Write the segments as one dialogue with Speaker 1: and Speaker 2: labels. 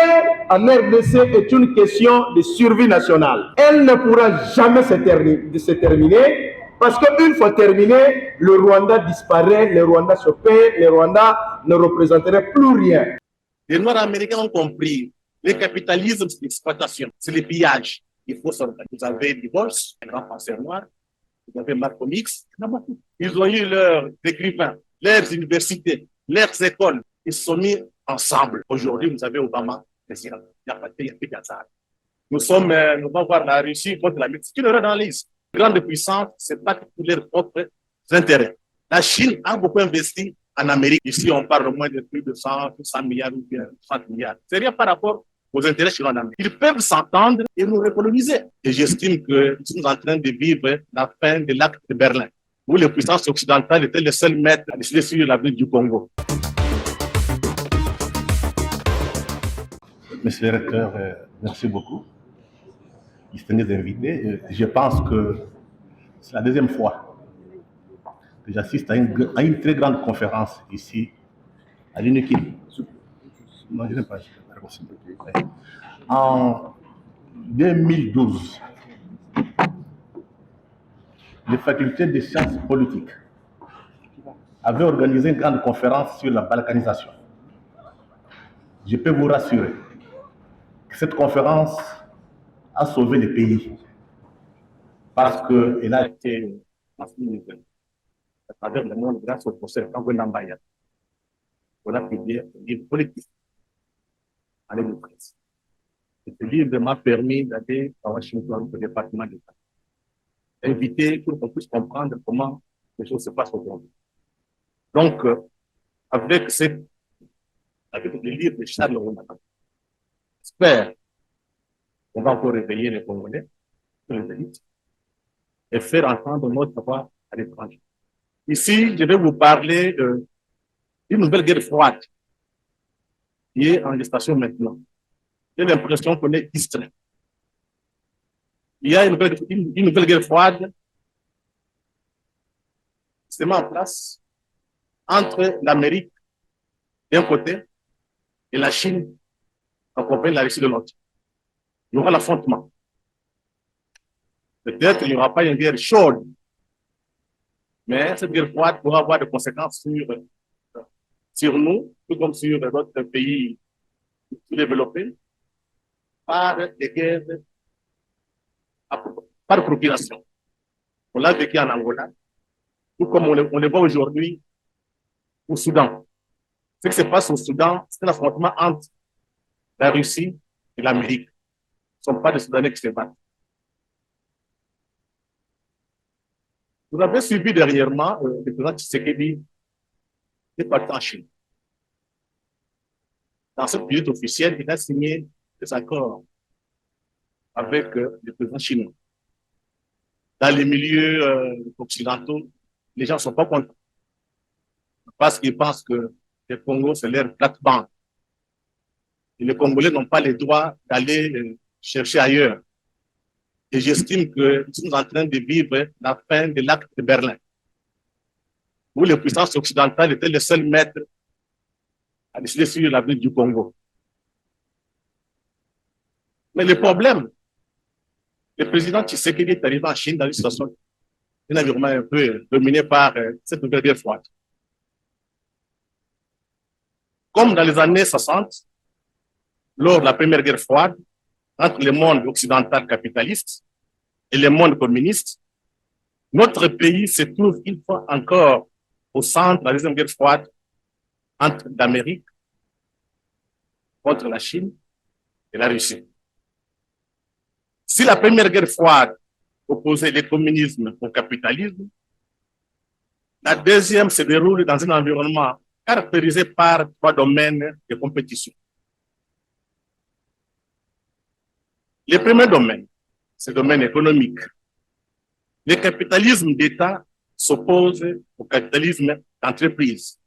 Speaker 1: paix en RDC est une question de survie nationale. Elle ne pourra jamais se terminer parce qu'une fois terminée, le Rwanda disparaît, le Rwanda se perd, le Rwanda ne représenterait plus rien.
Speaker 2: Les Noirs américains ont compris le capitalisme, c'est l'exploitation, c'est le pillage. Il faut s'organiser. Vous avez Divorce, un grand penseur noir, vous avez Malcolm X, ils ont eu leurs écrivains, leurs universités, leurs écoles. Ils se sont mis ensemble. Aujourd'hui, vous avez Obama, président. Il n'y a pas de pays, il n'y a plus d'hasard. Nous allons voir la Russie contre la Mexique. C'est une erreur d'analyse. Les grandes puissances, c'est pas pour leurs propres intérêts. La Chine a beaucoup investi en Amérique. Ici, on parle au moins de plus de 100 milliards ou bien 30 milliards. C'est rien par rapport aux intérêts chinois en Amérique. Ils peuvent s'entendre et nous recoloniser. Et j'estime que nous sommes en train de vivre la fin de l'acte de Berlin, où les puissances occidentales étaient les seuls maîtres à décider sur l'avenir du Congo.
Speaker 3: Monsieur le recteur, merci beaucoup. Distingués invités, je pense que c'est la deuxième fois que j'assiste à une très grande conférence ici à l'UNIKIL. Non, je n'ai pas. En 2012, les facultés de sciences politiques avaient organisé une grande conférence sur la balkanisation. Je peux vous rassurer que cette conférence a sauvé le pays parce qu'elle a été à travers le monde grâce au professeur Kango Nambaya. On a publié un livre collectif en 2013. Ce livre m'a permis d'aller à Washington, au département d'État, invité pour qu'on puisse comprendre comment les choses se passent aujourd'hui. Donc, avec le livre de Charles Ronaldo, j'espère qu'on va encore réveiller les Congolais, les élites, et faire entendre notre voix à l'étranger. Ici, je vais vous parler d'une nouvelle guerre froide qui est en gestation maintenant. J'ai l'impression qu'on est distrait. Il y a une nouvelle guerre froide qui se met en place entre l'Amérique d'un côté et la Chine en compagnie de la Russie de l'autre. Il y aura l'affrontement. Peut-être qu'il n'y aura pas une guerre chaude, mais cette guerre froide pourra avoir des conséquences sur nous, tout comme sur d'autres pays sous-développés, par des guerres par procuration. On l'a vécu en Angola, tout comme on le voit aujourd'hui au Soudan. Ce qui se passe au Soudan, c'est un affrontement entre la Russie et l'Amérique. Ce ne sont pas des Soudanais qui se battent. Vous avez suivi dernièrement le président Tshisekedi est parti en Chine. Dans cette visite officielle, il a signé des accords avec le président chinois. Dans les milieux occidentaux, les gens ne sont pas contents parce qu'ils pensent que le Congo, c'est leur plate-bande. Et les Congolais n'ont pas le droit d'aller chercher ailleurs. Et j'estime que nous sommes en train de vivre la fin de l'acte de Berlin, où les puissances occidentales étaient les seuls maîtres à décider sur l'avenir du Congo. Mais le problème, le président Tshisekedi est arrivé en Chine dans une situation, un environnement un peu dominé par cette nouvelle guerre froide. Comme dans les années 60, lors de la première guerre froide, entre le monde occidental capitaliste et le monde communiste, notre pays se trouve une fois encore au centre de la deuxième guerre froide entre l'Amérique contre la Chine et la Russie. Si la première guerre froide opposait le communisme au capitalisme, la deuxième se déroule dans un environnement caractérisé par trois domaines de compétition. Le premier domaine, c'est le domaine économique. Le capitalisme d'État s'oppose au capitalisme d'entreprise.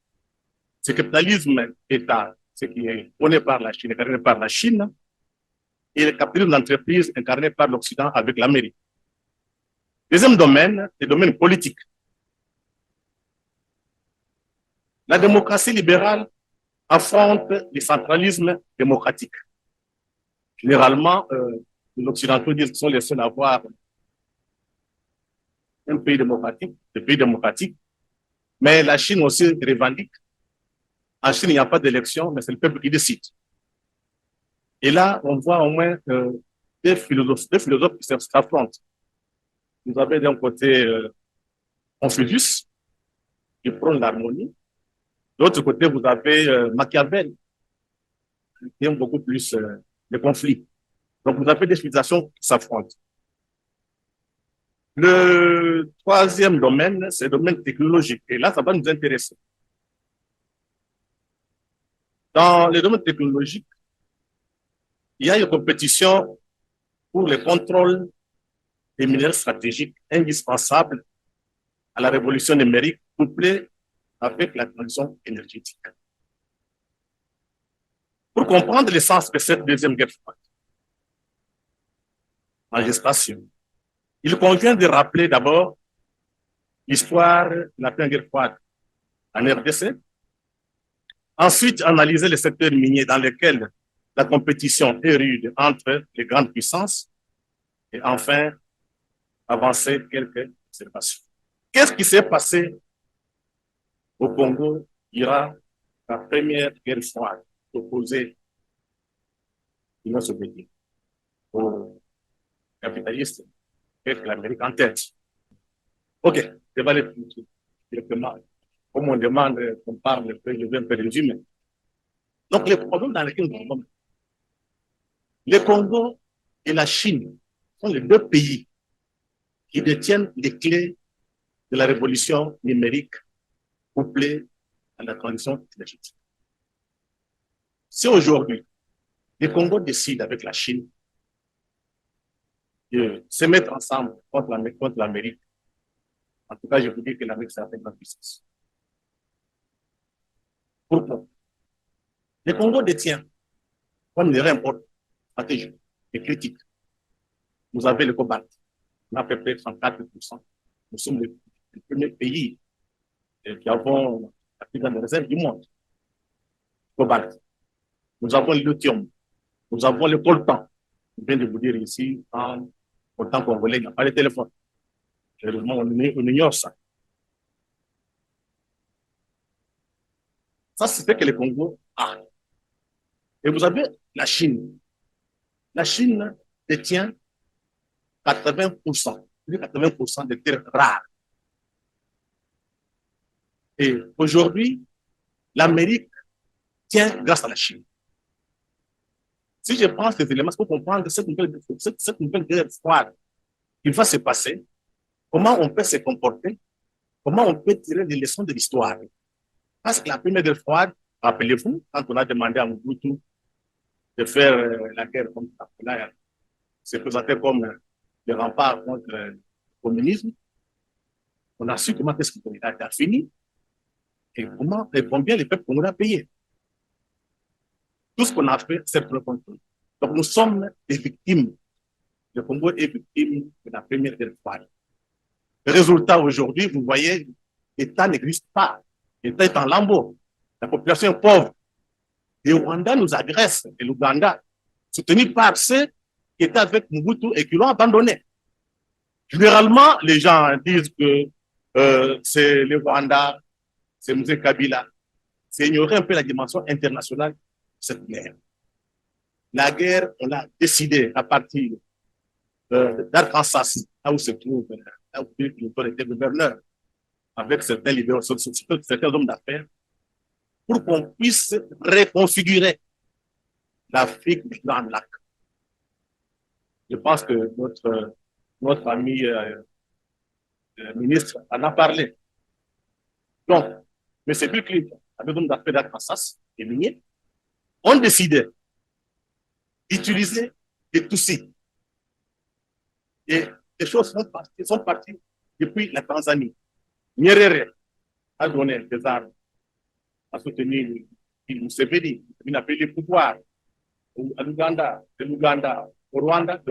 Speaker 3: Ce capitalisme d'État, ce qui est prôné par la Chine, incarné par la Chine, et le capitalisme d'entreprise incarné par l'Occident avec l'Amérique. Deuxième domaine, le domaine politique. La démocratie libérale affronte le centralisme démocratique.
Speaker 2: Généralement, les Occidentaux disent qu'ils sont les seuls à avoir un pays démocratique, des pays démocratiques, mais la Chine aussi revendique. En Chine, il n'y a pas d'élection, mais c'est le peuple qui décide. Et là, on voit au moins deux philosophes qui s'affrontent. Vous avez d'un côté Confucius, qui prône l'harmonie. De l'autre côté, vous avez Machiavel, qui aime beaucoup plus les conflits. Donc, vous avez des civilisations qui s'affrontent. Le troisième domaine, c'est le domaine technologique. Et là, ça va nous intéresser. Dans le domaine technologique, il y a une compétition pour le contrôle des minéraux stratégiques indispensables à la révolution numérique couplée avec la transition énergétique. Pour comprendre l'essence de cette deuxième guerre froide en gestation, il convient de rappeler d'abord l'histoire de la première guerre froide en RDC, ensuite analyser les secteurs miniers dans lesquels la compétition est rude entre les grandes puissances et enfin avancer quelques observations. Qu'est-ce qui s'est passé au Congo durant la première guerre froide opposée l'Union soviétique aux capitalistes avec l'Amérique en tête? Ok, je vais aller directement. Comme on demande qu'on parle, je vais un peu résumer. Donc, les problèmes dans lesquels nous sommes, le Congo et la Chine sont les deux pays qui détiennent les clés de la révolution numérique couplée à la transition énergétique. Si aujourd'hui, le Congo décide avec la Chine de se mettre ensemble contre l'Amérique, en tout cas, je vous dis que l'Amérique, c'est la grande puissance. Pourquoi? Le Congo détient, comme minerai important, stratégique et critique. Vous avez le cobalt, on a à peu près 34%. Nous sommes le premier pays qui avons la plus grande réserve du monde. Cobalt. Nous avons le lithium. Nous avons le coltan. Je viens de vous dire ici, en coltan congolais, il n'y a pas de téléphone. Heureusement, on ignore ça. Ça, c'est ce que le Congo a. Et vous avez la Chine. La Chine détient 80%, plus de 80% des terres rares. Et aujourd'hui, l'Amérique tient grâce à la Chine. Si je prends ces éléments, c'est pour comprendre cette nouvelle guerre froide qui va se passer, comment on peut se comporter, comment on peut tirer des leçons de l'histoire. Parce que la première guerre froide, rappelez-vous, quand on a demandé à Mobutu de faire la guerre comme ça, se présentait comme le rempart contre le communisme, on a su comment est-ce qu'il a fini et comment et combien les peuples congolais ont payé. Tout ce qu'on a fait, c'est pour le contrôle. Donc nous sommes des victimes. Le Congo est victime de la première guerre froide. Le résultat aujourd'hui, vous voyez, l'État n'existe pas. L'État est en lambeaux. La population est pauvre. Le Rwanda nous agresse, et l'Ouganda, soutenu par ceux qui étaient avec Mobutu et qui l'ont abandonné. Généralement, les gens disent que c'est le Rwanda, c'est M. Kabila. C'est ignorer un peu la dimension internationale de cette guerre. La guerre, on l'a décidé à partir d'Arkansas, là où se trouve, là où Clinton était gouverneur, avec certains libéraux, certains hommes d'affaires, pour qu'on puisse reconfigurer l'Afrique du Grand Lac. Je pense que notre ami ministre en a parlé. Donc, M. Bill Clinton, avec l'homme d'affaires d'Arkansas et minier, ont décidé d'utiliser des Tutsis. Et les choses sont parties depuis la Tanzanie. Nyerere a donné des armes à soutenir Museveni, il a pris le pouvoir à l'Ouganda, au Rwanda,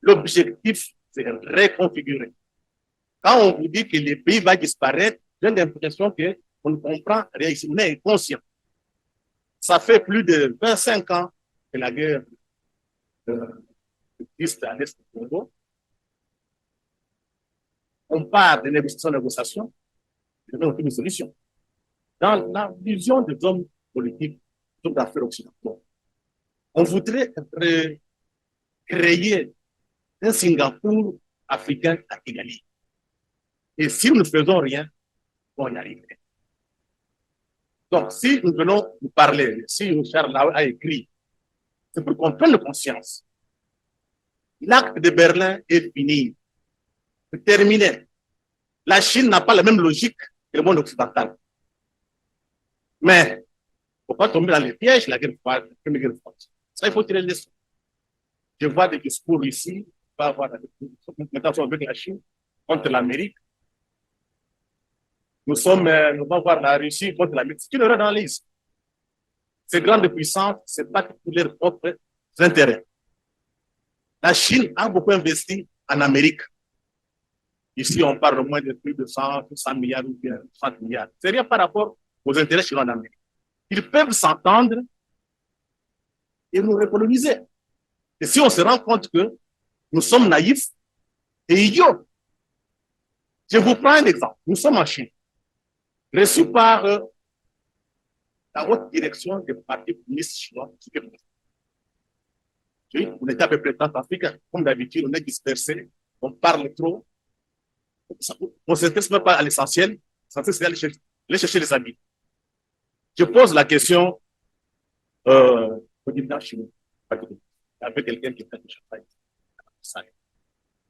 Speaker 2: L'objectif, c'est de reconfigurer. Quand on vous dit que le pays va disparaître, j'ai l'impression qu'on ne comprend rien ici. On est inconscient. Ça fait plus de 25 ans que la guerre existe à l'est du Congo. On part de négociations, il n'y a aucune solution. Dans la vision des hommes politiques, des hommes d'affaires occidentaux, on voudrait créer un Singapour africain à égalité. Et si nous ne faisons rien, on y arriverait. Donc, si nous venons nous parler, si Charles a écrit, c'est pour qu'on prenne conscience. L'acte de Berlin est fini. C'est terminé. La Chine n'a pas la même logique que le monde occidental. Mais, il ne faut pas tomber dans les pièges de la première guerre froide. Ça, il faut tirer les leçons. Je vois des discours ici, on va avoir des confrontations avec la Chine contre l'Amérique. Nous allons voir la Russie contre l'Amérique. C'est une erreur d'analyse. Ces grandes puissances, ce n'est pas pour leurs propres intérêts. La Chine a beaucoup investi en Amérique. Ici, on parle au moins de plus de 100 milliards ou bien 30 milliards. C'est rien par rapport aux intérêts chinois en Amérique. Ils peuvent s'entendre et nous recoloniser. Et si on se rend compte que nous sommes naïfs et idiots, je vous prends un exemple. Nous sommes en Chine, reçus par la haute direction du parti communiste chinois. Oui, on est à peu près 30 Africains. Comme d'habitude, on est dispersés, on parle trop. On ne s'intéresse même pas à l'essentiel, c'est aller chercher les habits. Je pose la question au dirigeant chinois, avec quelqu'un qui fait du travail.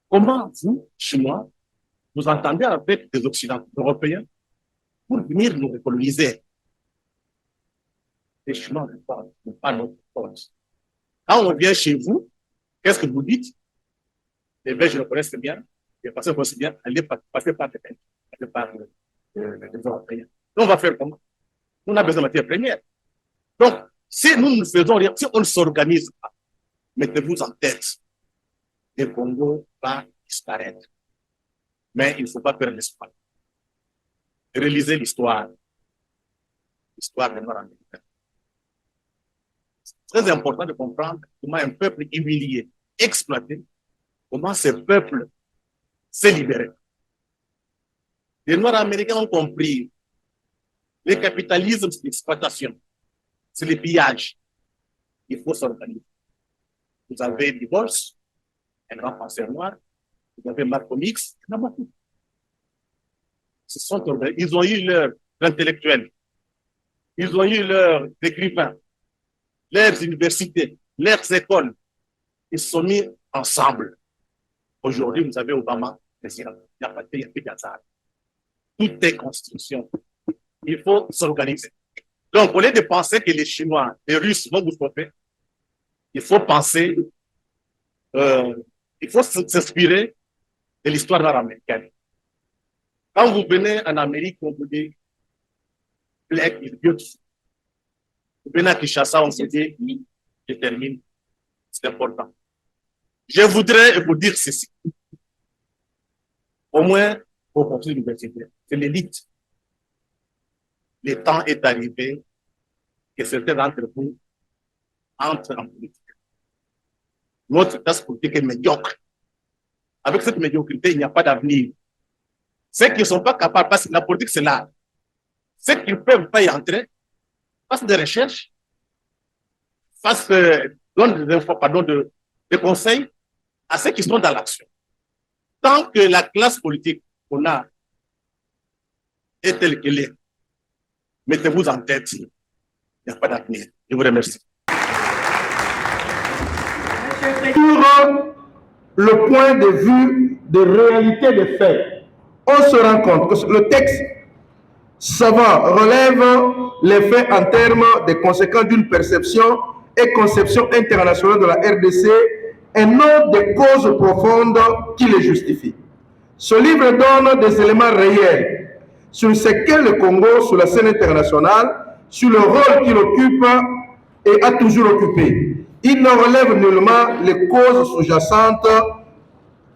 Speaker 2: Comment vous, Chinois, vous entendez avec des Occidentaux européens pour venir nous recoloniser? Les Chinois n'ont pas notre force. Quand on vient chez vous, qu'est-ce que vous dites? Les Belges le connaissent bien, les Français le connaissent bien, allez passer par les Européens. Donc, on va faire comment? On a besoin de matières premières. Donc, si nous ne faisons rien, si on ne s'organise pas, mettez-vous en tête, le Congo va disparaître. Mais il ne faut pas perdre l'espoir. Réalisez l'histoire des Nord-Américains. C'est très important de comprendre comment un peuple humilié, exploité, comment ce peuple s'est libéré. Les Nord-Américains ont compris le capitalisme, c'est l'exploitation, c'est le pillage. Il faut s'organiser. Vous avez Divorce, un grand penseur noir, vous avez Malcolm X, il y en a beaucoup. Ils ont eu leurs intellectuels, ils ont eu leurs écrivains, leurs universités, leurs écoles. Ils se sont mis ensemble. Aujourd'hui, vous avez Obama, président. Il n'y a pas de hasard. Tout est construction. Il faut s'organiser. Donc, au lieu de penser que les Chinois, les Russes vont vous stopper, il faut penser, il faut s'inspirer de l'histoire nord-américaine. Quand vous venez en Amérique, on vous dit Black is beautiful. Vous venez à Kinshasa, on vous dit je termine. C'est important. Je voudrais vous dire ceci. Au moins, pour continuer l'université, c'est l'élite. Le temps est arrivé que certains d'entre vous entrent en politique. Notre classe politique est médiocre. Avec cette médiocrité, il n'y a pas d'avenir. Ceux qui ne sont pas capables, parce que la politique, c'est là. Ceux qui ne peuvent pas y entrer, fassent des recherches, donnent des conseils à ceux qui sont dans l'action. Tant que la classe politique qu'on a est telle qu'elle est, mettez-vous en tête, il n'y a pas d'avenir. Je vous remercie.
Speaker 1: Sur le point de vue de réalité des faits, on se rend compte que le texte savant relève les faits en termes des conséquences d'une perception et conception internationale de la RDC et non des causes profondes qui les justifient. Ce livre donne des éléments réels sur ce qu'est le Congo sur la scène internationale, sur le rôle qu'il occupe et a toujours occupé. Il ne relève nullement les causes sous-jacentes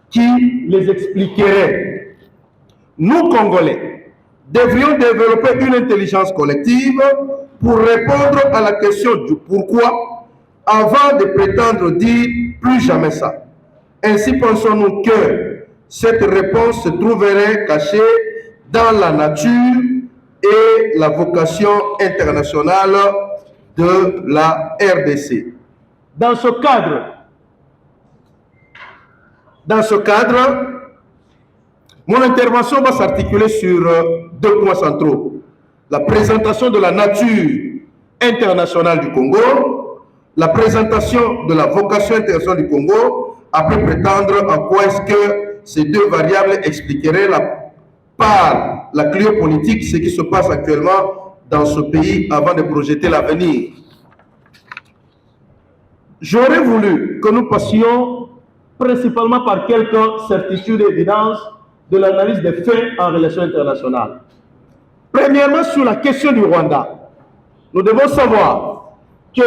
Speaker 1: qui les expliqueraient. Nous, Congolais, devrions développer une intelligence collective pour répondre à la question du pourquoi avant de prétendre dire plus jamais ça. Ainsi pensons-nous que cette réponse se trouverait cachée dans la nature et la vocation internationale de la RDC. Dans ce cadre, mon intervention va s'articuler sur deux points centraux. La présentation de la nature internationale du Congo, la présentation de la vocation internationale du Congo, après prétendre en quoi est-ce que ces deux variables expliqueraient par la cliopolitique ce qui se passe actuellement dans ce pays avant de projeter l'avenir. J'aurais voulu que nous passions principalement par quelques certitudes et évidences de l'analyse des faits en relations internationales. Premièrement, sur la question du Rwanda. Nous devons savoir que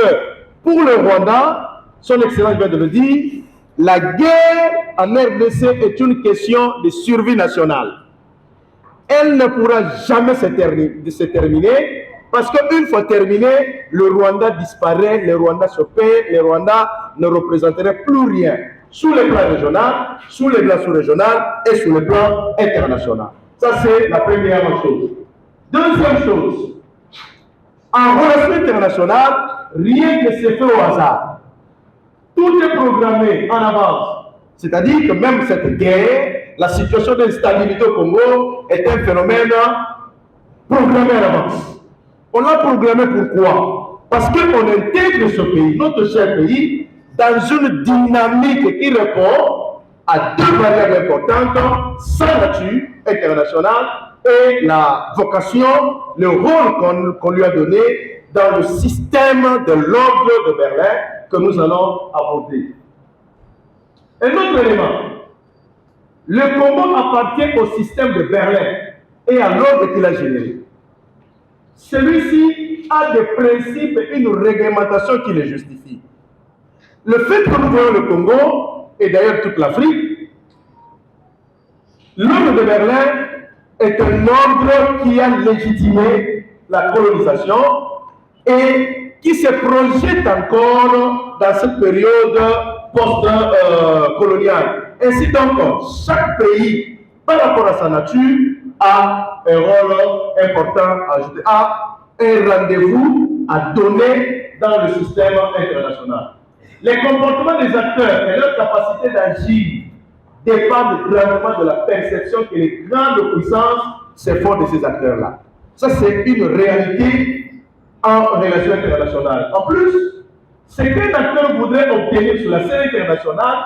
Speaker 1: pour le Rwanda, son Excellence vient de le dire, la guerre en RDC est une question de survie nationale. Elle ne pourra jamais se terminer parce qu'une fois terminée, le Rwanda disparaît, le Rwanda se perd, le Rwanda ne représenterait plus rien sur le plan régional, sur le plan sous-régional et sur le plan international. Ça, c'est la première chose. Deuxième chose, en relation internationale, rien ne se fait au hasard. Tout est programmé en avance. C'est-à-dire que même cette guerre, la situation d'instabilité au Congo est un phénomène programmé en avance. On l'a programmé pourquoi? Parce qu'on intègre ce pays, notre cher pays, dans une dynamique qui répond à deux variables importantes, sa nature internationale et la vocation, le rôle qu'on lui a donné dans le système de l'ordre de Berlin que nous allons aborder. Un autre élément, le Congo appartient au système de Berlin et à l'ordre qu'il a généré. Celui-ci a des principes et une réglementation qui les justifie. Le fait que nous voyons le Congo, et d'ailleurs toute l'Afrique, l'ordre de Berlin est un ordre qui a légitimé la colonisation et qui se projette encore dans cette période post-coloniale. Ainsi donc, chaque pays, par rapport à sa nature, a un rôle important à jouer, a un rendez-vous à donner dans le système international. Les comportements des acteurs et leur capacité d'agir dépendent grandement de la perception que les grandes puissances se font de ces acteurs-là. Ça, c'est une réalité en relation internationale. En plus, ce qu'un acteur voudrait obtenir sur la scène internationale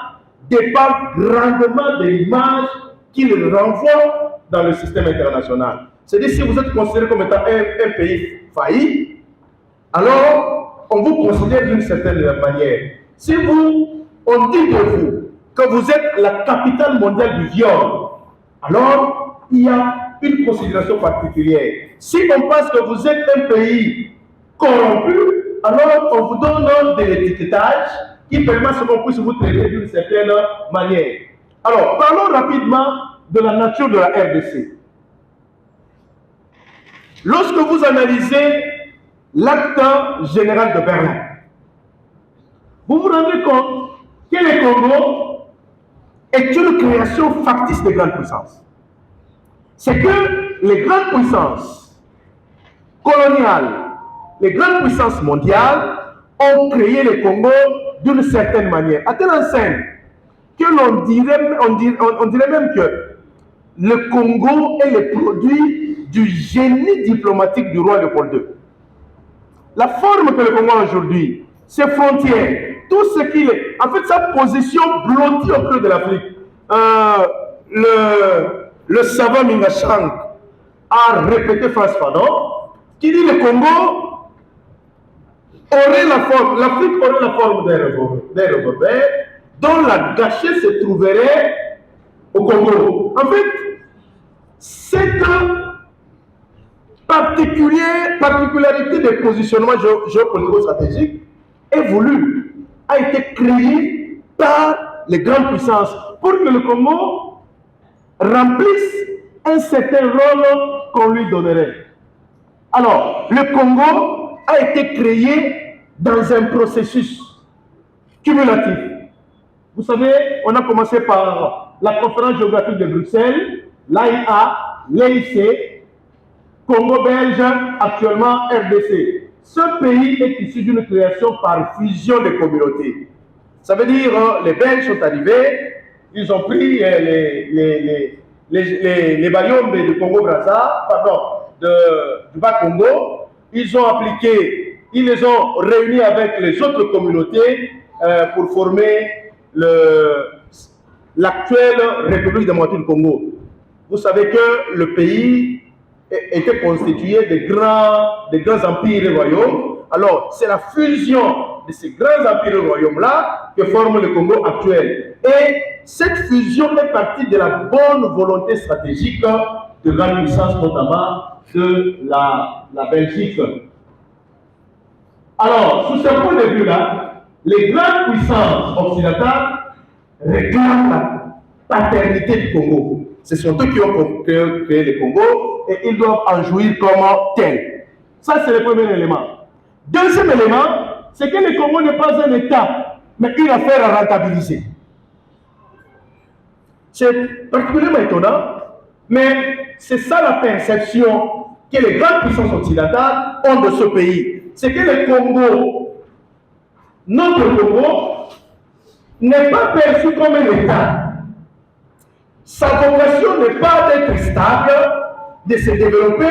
Speaker 1: dépend grandement de l'image qu'il renvoie dans le système international. C'est-à-dire, si vous êtes considéré comme étant un pays failli, alors on vous considère d'une certaine manière. Si on dit de vous que vous êtes la capitale mondiale du viol, alors il y a une considération particulière. Si on pense que vous êtes un pays corrompu, alors on vous donne de l'étiquetage qui permet à ce qu'on puisse vous traiter d'une certaine manière. Alors, parlons rapidement de la nature de la RDC. Lorsque vous analysez l'acte général de Berlin, vous vous rendez compte que le Congo est une création factice des grandes puissances. C'est que les grandes puissances coloniales, les grandes puissances mondiales ont créé le Congo d'une certaine manière, à telle enseigne que l'on dirait même que le Congo est le produit du génie diplomatique du roi Léopold II. La forme que le Congo a aujourd'hui, ses frontières, tout ce qu'il est, en fait, sa position blottie au cœur de l'Afrique. Le savant Mingachang a répété François Fanon, qui dit le Congo aurait la forme, l'Afrique aurait la forme d'un revolver, dont la gâchette se trouverait au Congo. En fait, cette particularité de positionnement géopolitico-stratégique est voulue, a été créée par les grandes puissances pour que le Congo remplisse un certain rôle qu'on lui donnerait. Alors, le Congo a été créé dans un processus cumulatif. Vous savez, on a commencé par la conférence géographique de Bruxelles, l'AIA, l'EIC, Congo belge, actuellement RDC. Ce pays est issu d'une création par fusion des communautés. Ça veut dire les Belges sont arrivés, ils ont pris les Bayombe du Congo-Brazza, pardon, du Bas-Congo, ils ont appliqué, ils les ont réunis avec les autres communautés pour former l'actuelle République démocratique du Congo. Vous savez que le pays était constitué de grands empires et royaumes. Alors, c'est la fusion de ces grands empires et royaumes-là que forme le Congo actuel. Et cette fusion est partie de la bonne volonté stratégique de grandes puissances, notamment de la Belgique. Alors, sous ce point de vue-là, les grandes puissances occidentales réclament la paternité du Congo. Ce sont eux qui ont créé le Congo et ils doivent en jouir comme tel. Ça, c'est le premier élément. Deuxième élément, c'est que le Congo n'est pas un État, mais une affaire à rentabiliser. C'est particulièrement étonnant, mais c'est ça la perception que les grandes puissances occidentales ont de ce pays. C'est que le Congo, notre Congo, n'est pas perçu comme un État. Sa vocation n'est pas d'être stable, de se développer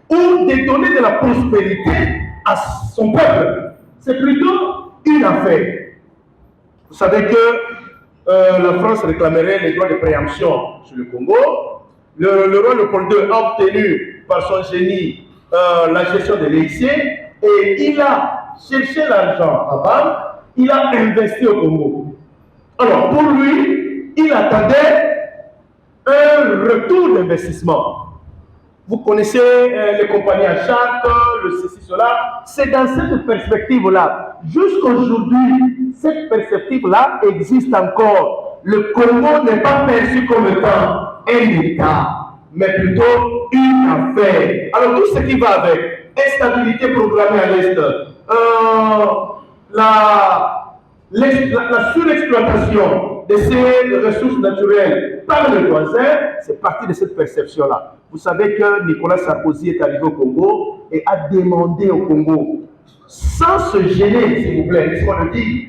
Speaker 1: ou de donner de la prospérité à son peuple. C'est plutôt une affaire. Vous savez que la France réclamerait les droits de préemption sur le Congo. Le roi Léopold II a obtenu par son génie la gestion de l'EIC et il a cherché l'argent à banque, il a investi au Congo. Alors pour lui, il attendait un retour d'investissement. Vous connaissez les compagnies à charte, le ceci, cela. C'est dans cette perspective-là. Jusqu'aujourd'hui, cette perspective-là existe encore. Le Congo n'est pas perçu comme étant un État, mais plutôt une affaire. Alors tout ce qui va avec instabilité programmée à l'Est, la surexploitation de ces ressources naturelles par les voisins, c'est partie de cette perception-là. Vous savez que Nicolas Sarkozy est arrivé au Congo et a demandé au Congo, sans se gêner, s'il vous plaît, laissez-moi le dire,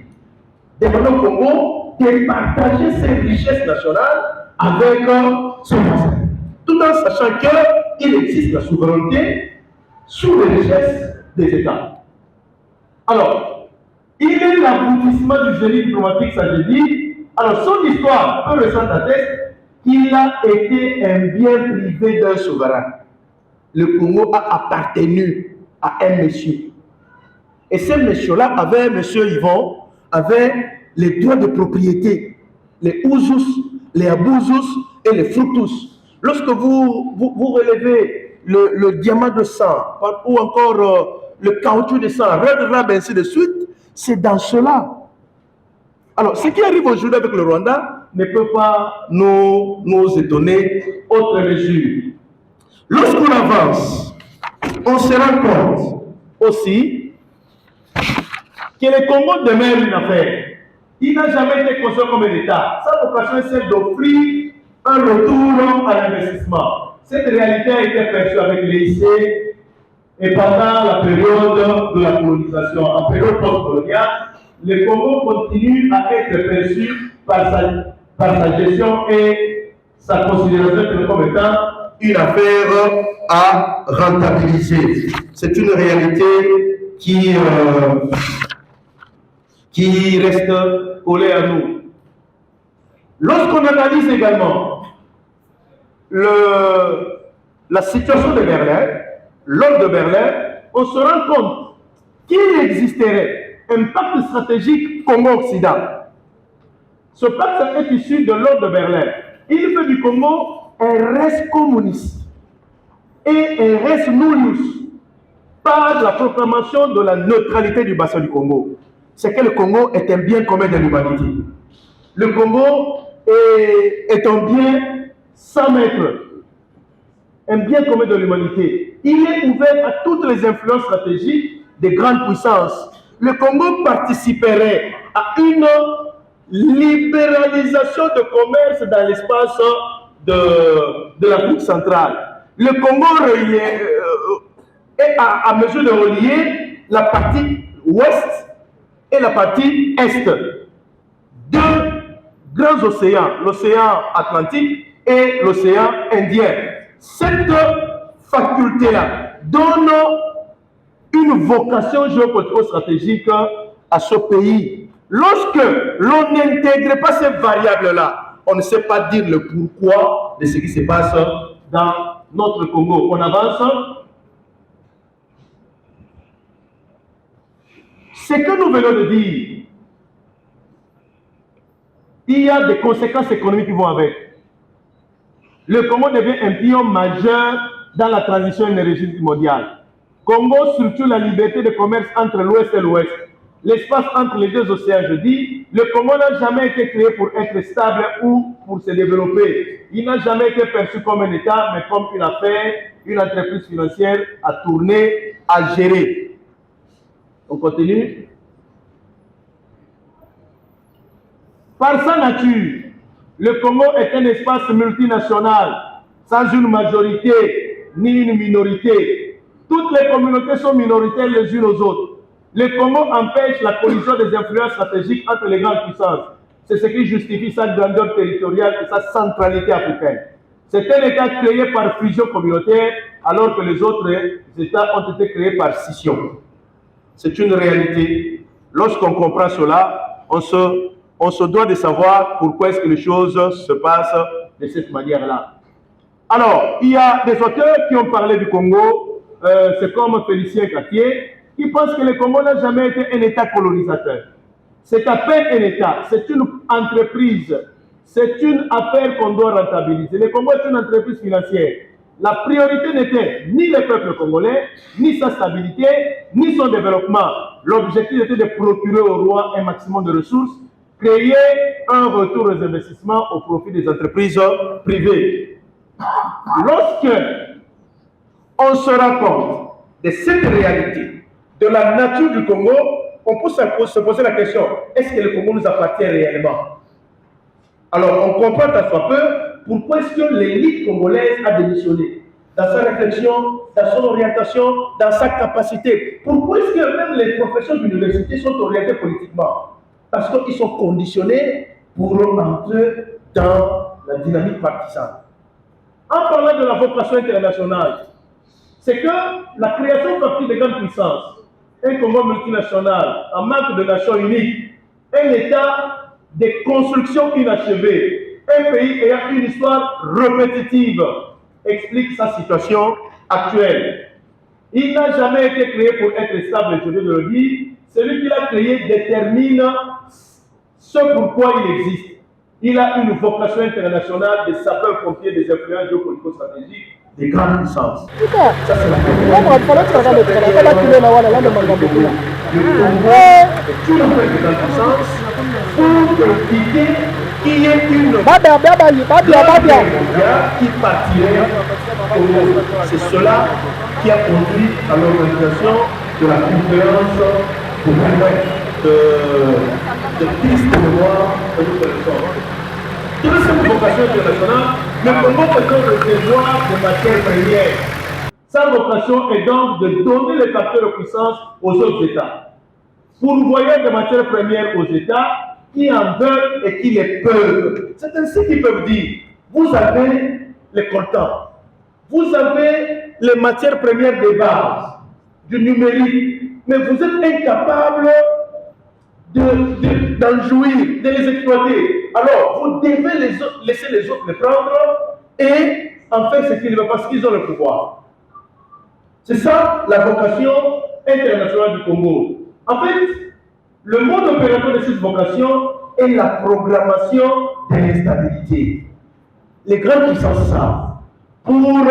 Speaker 1: demander au Congo de partager ses richesses nationales avec son voisin, tout en sachant qu'il existe la souveraineté sur les richesses des États. Alors, il est l'aboutissement du génie diplomatique, ça je dis. Alors, son histoire peu récente atteste qu'il a été un bien privé d'un souverain. Le Congo a appartenu à un monsieur. Et ce monsieur-là avait, monsieur Yvon, avait les droits de propriété, les Ouzus, les Abouzus et les Fructus. Lorsque vous relevez le diamant de sang, ou encore le caoutchouc de sang, Red Rab, ainsi de suite, c'est dans cela. Alors, ce qui arrive aujourd'hui avec le Rwanda ne peut pas nous étonner autre mesure. Lorsqu'on avance, on se rend compte aussi que le Congo demeure une affaire. Il n'a jamais été conçu comme un État. Sa vocation est celle d'offrir un retour à l'investissement. Cette réalité a été perçue avec l'EIC et pendant la période de la colonisation. En période post-coloniale, le Congo continue à être perçu par sa gestion et sa considération comme étant une affaire à rentabiliser. C'est une réalité qui reste collée à nous. Lorsqu'on analyse également la situation de Berlin, l'ordre de Berlin, on se rend compte qu'il existerait un pacte stratégique Congo-Occident. Ce pacte est issu de l'ordre de Berlin. Il fait du Congo un reste communiste et un reste nullius par la proclamation de la neutralité du bassin du Congo. C'est que le Congo est un bien commun de l'humanité. Le Congo est un bien sans maître, un bien commun de l'humanité. Il est ouvert à toutes les influences stratégiques des grandes puissances. Le Congo participerait à une libéralisation de commerce dans l'espace de l'Afrique centrale. Le Congo est à mesure de relier la partie ouest et la partie est. Deux grands océans, l'océan Atlantique et l'océan Indien. Cette faculté-là donne une vocation géopolitico-stratégique à ce pays. Lorsque l'on n'intègre pas ces variables-là, on ne sait pas dire le pourquoi de ce qui se passe dans notre Congo. On avance. Ce que nous venons de dire, il y a des conséquences économiques qui vont avec. Le Congo devient un pion majeur dans la transition énergétique mondiale. Congo structure la liberté de commerce entre l'Ouest et l'Ouest. L'espace entre les deux océans, je dis, le Congo n'a jamais été créé pour être stable ou pour se développer. Il n'a jamais été perçu comme un État, mais comme une affaire, une entreprise financière à tourner, à gérer. On continue. Par sa nature, le Congo est un espace multinational, sans une majorité ni une minorité. Toutes les communautés sont minoritaires les unes aux autres. Le Congo empêche la collision des influences stratégiques entre les grandes puissances. C'est ce qui justifie sa grandeur territoriale et sa centralité africaine. C'est un État créé par fusion communautaire, alors que les autres États ont été créés par scission. C'est une réalité. Lorsqu'on comprend cela, on se doit de savoir pourquoi est-ce que les choses se passent de cette manière-là. Alors, il y a des auteurs qui ont parlé du Congo, c'est comme Félicien Cartier, qui pense que le Congo n'a jamais été un État colonisateur. C'est à peine un État, c'est une entreprise, c'est une affaire qu'on doit rentabiliser. Le Congo est une entreprise financière. La priorité n'était ni le peuple congolais, ni sa stabilité, ni son développement. L'objectif était de procurer au roi un maximum de ressources, créer un retour aux investissements au profit des entreprises privées. Lorsque on se rend compte de cette réalité, de la nature du Congo, on peut se poser la question, est-ce que le Congo nous appartient réellement? Alors, on comprend à soi peu pourquoi est-ce que l'élite congolaise a démissionné dans sa réflexion, dans son orientation, dans sa capacité. Pourquoi est-ce que même les professeurs d'université sont orientés politiquement? Parce qu'ils sont conditionnés pour entrer dans la dynamique partisane. En parlant de la vocation internationale, c'est que la création partie des grandes puissances, un Congo multinational, en manque de nations uniques, un État de construction inachevée, un pays ayant une histoire répétitive, explique sa situation actuelle. Il n'a jamais été créé pour être stable, je viens de le dire. Celui qui l'a créé détermine ce pourquoi il existe. Il a une vocation internationale de sapeur-pompier des influences géopolitico-stratégiques des grandes puissances. Ça, c'est la première. Le Congo est une affaire de grandes puissances pour éviter qu'il y ait une qui partirait au monde. C'est cela qui a conduit à l'organisation de la conférence pour de piste de mémoire que nous connaissons. Toute cette vocation internationale, le Congo est un réservoir de matières premières. Sa vocation est donc de donner les facteurs de puissance aux autres États. Pourvoyer des matières premières aux États qui en veulent et qui les peuvent. C'est ainsi qu'ils peuvent dire, vous avez les coltans, vous avez les matières premières de base, du numérique, mais vous êtes incapables d'en jouir, de les exploiter. Alors, vous devez laisser les autres les prendre et en faire ce qu'ils veulent parce qu'ils ont le pouvoir. C'est ça la vocation internationale du Congo. En fait, le mode opérateur de cette vocation est la programmation de l'instabilité. Les grandes puissances savent, pour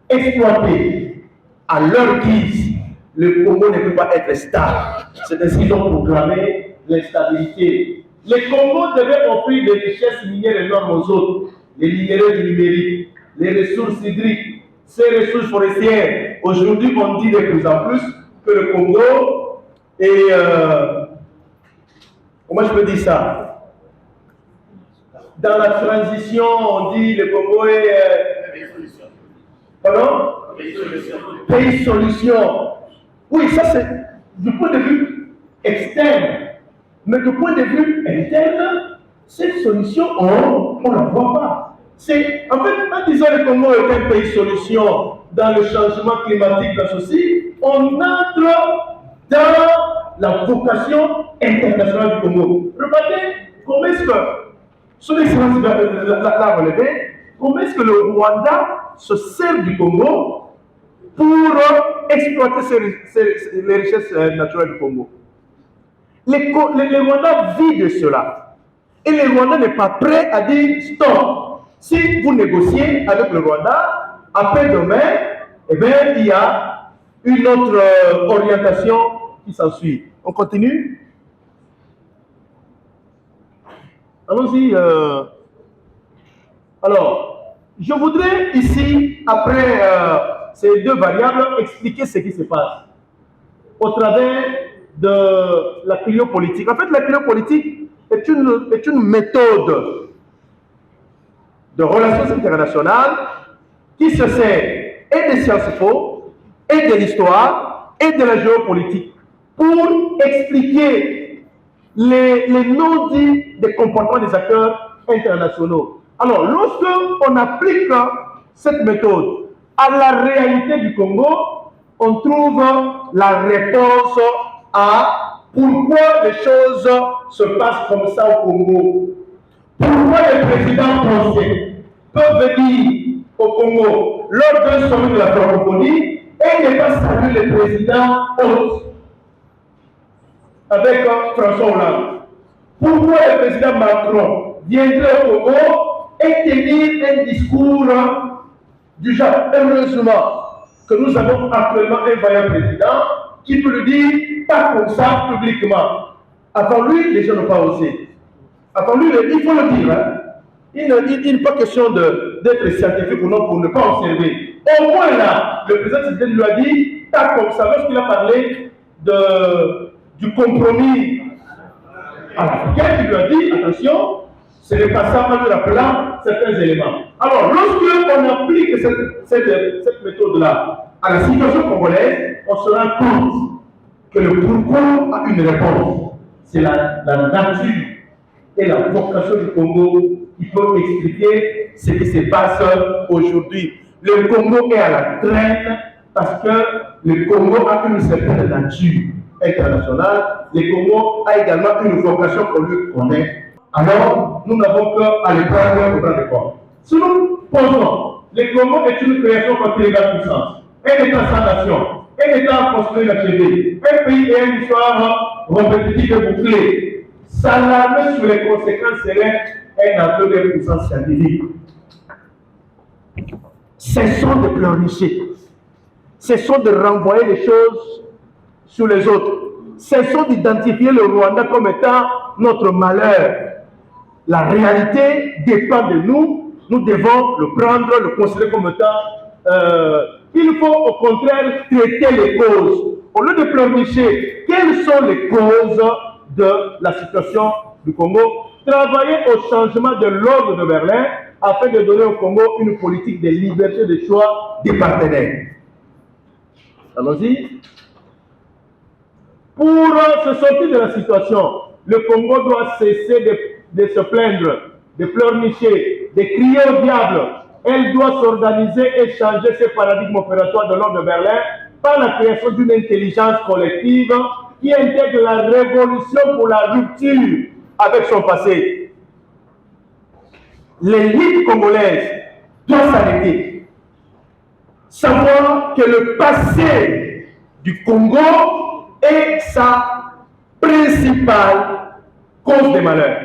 Speaker 1: exploiter à leur guise, le Congo ne peut pas être stable. C'est ainsi qu'ils ont programmé l'instabilité. Le Congo devait offrir des richesses minières énormes aux autres, les minéraux du numérique, les ressources hydriques, ces ressources forestières. Aujourd'hui, on dit de plus en plus que le Congo est Comment je peux dire ça? Dans la transition, on dit le Congo est... pardon? Pays solution. Oui, ça c'est du point de vue externe. Mais du point de vue interne, cette solution, on ne la voit pas. En fait, en disant que le Congo est un pays solution dans le changement climatique, dans ceci, on entre dans la vocation internationale du Congo. Regardez comment est-ce que, son excellence l'a relevé, comment est-ce que le Rwanda se sert du Congo pour exploiter les richesses naturelles du Congo. Les Rwandais vivent de cela. Et le Rwanda n'est pas prêt à dire stop. Si vous négociez avec le Rwanda, après-demain, eh bien, il y a une autre orientation qui s'ensuit. On continue? Allons-y. Alors, je voudrais ici, après ces deux variables, expliquer ce qui se passe au travers de la cryopolitique. En fait, la cryopolitique est une méthode de relations internationales qui se sert et des sciences po, et de l'histoire, et de la géopolitique pour expliquer les non-dits des comportements des acteurs internationaux. Alors, lorsqu'on applique cette méthode à la réalité du Congo, on trouve la réponse à pourquoi les choses se passent comme ça au Congo. Pourquoi les présidents français peuvent venir au Congo lors d'un sommet de la francophonie et ne pas saluer le président hôte avec François Hollande? Pourquoi le président Macron viendrait au Congo et tenir un discours du genre, heureusement que nous avons actuellement un vaillant président qui peut le dire pas comme ça publiquement. Avant lui, les gens n'ont pas osé. Avant lui, il faut le dire. Hein. Il n'est pas question d'être scientifique ou non pour ne pas observer. Au moins là, le président Tshisekedi lui a dit pas comme ça lorsqu'il a parlé du compromis à l'Africain, il lui a dit attention, ce n'est pas ça en lui rappelant certains éléments. Alors, lorsqu'on applique cette méthode-là à la situation congolaise, on se rend compte que le pourquoi a une réponse. C'est la nature et la vocation du Congo qui peut expliquer ce qui se passe aujourd'hui. Le Congo est à la traîne parce que le Congo a une certaine nature internationale. Le Congo a également une vocation qu'on lui connaît. Alors, nous n'avons qu'à les prendre au grand école. Si nous posons, le Congo est une création contre les grandes puissances, un État sans nation, un État construit l'achevé, un pays et une histoire répétitive et bouclée. S'alarmer sur les conséquences serait un acte de puissance scientifique. Cessons de pleurnicher. Cessons de renvoyer les choses sur les autres. Cessons d'identifier le Rwanda comme étant notre malheur. La réalité dépend de nous. Nous devons le prendre, le considérer comme étant... il faut au contraire traiter les causes. Au lieu de pleurnicher, quelles sont les causes de la situation du Congo? Travailler au changement de l'ordre de Berlin afin de donner au Congo une politique de liberté de choix des partenaires. Allons-y. Pour se sortir de la situation, le Congo doit cesser de se plaindre, de pleurnicher, de crier au diable. Elle doit s'organiser et changer ses paradigmes opératoires de l'ordre de Berlin par la création d'une intelligence collective qui intègre la révolution pour la rupture avec son passé. L'élite congolaise doit s'arrêter. Savoir que le passé du Congo est sa principale cause de malheur.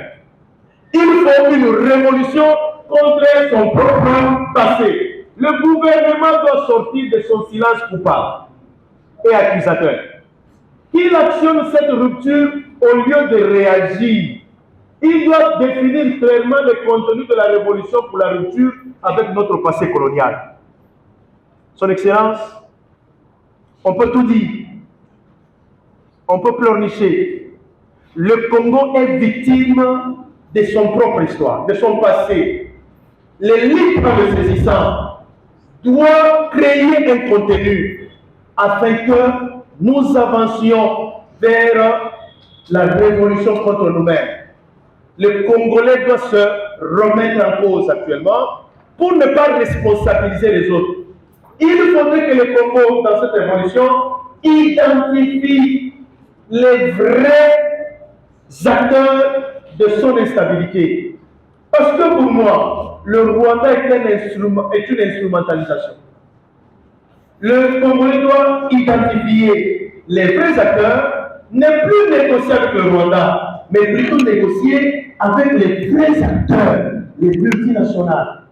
Speaker 1: Il faut une révolution contre son propre passé. Le gouvernement doit sortir de son silence coupable et accusateur. Qu'il actionne cette rupture au lieu de réagir. Il doit définir clairement le contenu de la révolution pour la rupture avec notre passé colonial. Son Excellence, on peut tout dire. On peut pleurnicher. le Congo est victime de son propre histoire, de son passé. L'élite, en le saisissant, doit créer un contenu afin que nous avancions vers la révolution contre nous-mêmes. Le Congolais doit se remettre en cause actuellement pour ne pas responsabiliser les autres. Il faudrait que le Congo, dans cette révolution, identifie les vrais acteurs de son instabilité. Parce que pour moi, le Rwanda est une instrumentalisation. Le Congolais doit identifier les vrais acteurs, ne plus négocier avec le Rwanda, mais plutôt négocier avec les vrais acteurs, les multinationales,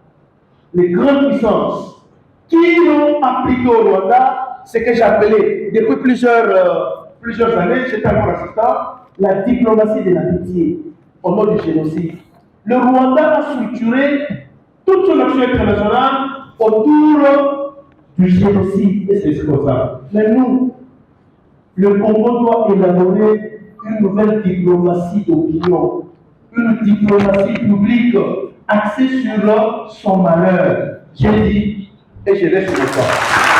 Speaker 1: les grandes puissances, qui ont appliqué au Rwanda ce que j'appelais, depuis plusieurs années, j'étais encore assistant, la diplomatie de la pitié, au nom du génocide. Le Rwanda a structuré toute son action internationale autour du génocide et c'est comme ça. Mais nous, le Congo doit élaborer une nouvelle diplomatie d'opinion, une diplomatie publique axée sur son malheur. J'ai dit et je laisse le temps.